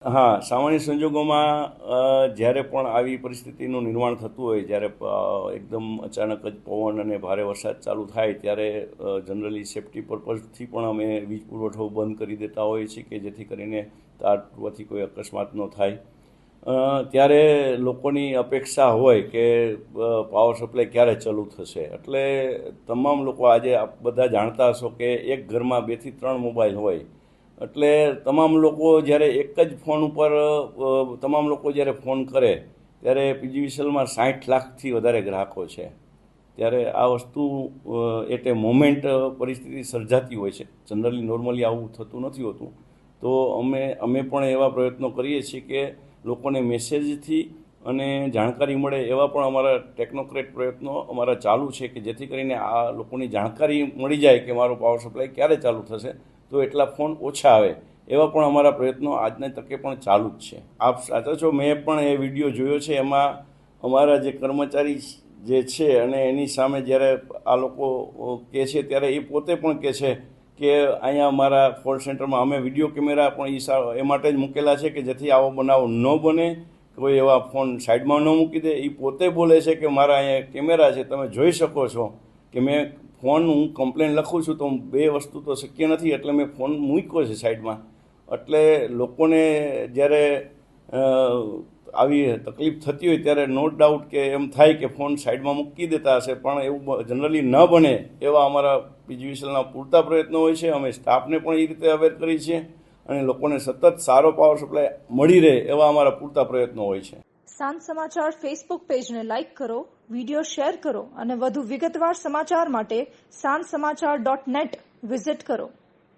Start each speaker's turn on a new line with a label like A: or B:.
A: હા, સામાન્ય સંજોગોમાં જ્યારે પણ આવી પરિસ્થિતિનું નિર્માણ થતું હોય, જ્યારે એકદમ અચાનક જ પવન અને ભારે વરસાદ ચાલુ થાય ત્યારે જનરલી સેફ્ટી પર્પઝથી પણ અમે વીજ પુરવઠો બંધ કરી દેતા હોઈએ છીએ કે જેથી કરીને તાર તૂટવાથી કોઈ અકસ્માત ન થાય. ત્યારે લોકોની અપેક્ષા હોય કે પાવર સપ્લાય ક્યારે ચાલુ થશે. એટલે તમામ લોકો આજે આપ બધા જાણતા હશો કે એક ઘરમાં 2 થી 3 મોબાઈલ હોય. એટલે તમામ લોકો જ્યારે એક જ ફોન ઉપર તમામ લોકો જ્યારે ફોન કરે ત્યારે પીજીવીસીએલમાં 60 લાખથી વધારે ગ્રાહકો છે. ત્યારે આ વસ્તુ એટ એ મોમેન્ટ પરિસ્થિતિ સર્જાતી હોય છે. જનરલી નોર્મલી આવું થતું નથી હોતું. તો અમે પણ એવા પ્રયત્નો કરીએ છીએ કે લોકોને મેસેજથી અને જાણકારી મળે એવા પણ અમારા ટેકનોક્રેટ પ્રયત્નો અમારા ચાલુ છે કે જેથી કરીને આ લોકોની જાણકારી મળી જાય કે મારો પાવર સપ્લાય ક્યારે ચાલુ થશે, તો એટલા ફોન ઓછા આવે. એવા પણ અમારા પ્રયત્નો આજની તકે પણ ચાલુ જ છે. આપ સાચા છો, મેં પણ એ વિડીયો જોયો છે. એમાં અમારા જે કર્મચારી જે છે અને એની સામે જ્યારે આ લોકો કહે છે ત્યારે એ પોતે પણ કહે છે કે અહીંયા અમારા કોલ સેન્ટરમાં અમે વિડીયો કેમેરા પણ એ માટે જ મૂકેલા છે કે જેથી આવો બનાવ ન બને, કોઈ એવા ફોન સાઈડમાં ન મૂકી દે. એ પોતે બોલે છે કે મારા અહીંયા કેમેરા છે, તમે જોઈ શકો છો કે મેં ફોન, હું કમ્પ્લેન લખું છું તો 2 વસ્તુ તો શક્ય નથી, એટલે મેં ફોન મૂક્યો છે સાઈડમાં. એટલે લોકોને જ્યારે આવી તકલીફ થતી હોય ત્યારે નો ડાઉટ કે એમ થાય કે ફોન સાઈડમાં મૂકી દેતા હશે, પણ એવું જનરલી ન બને એવા અમારા પીજીવીસીએલના પૂરતા પ્રયત્નો હોય છે. અમે સ્ટાફને પણ એ રીતે અવેર કરી છીએ અને લોકોને સતત સારો પાવર સપ્લાય મળી રહે એવા અમારા પૂરતા પ્રયત્નો હોય છે.
B: સાંજ સમાચાર ફેસબુક પેજને લાઇક કરો, વિડીયો શેર કરો અને વધુ વિગતવાર સમાચાર માટે sanssamachar.net વિઝિટ કરો.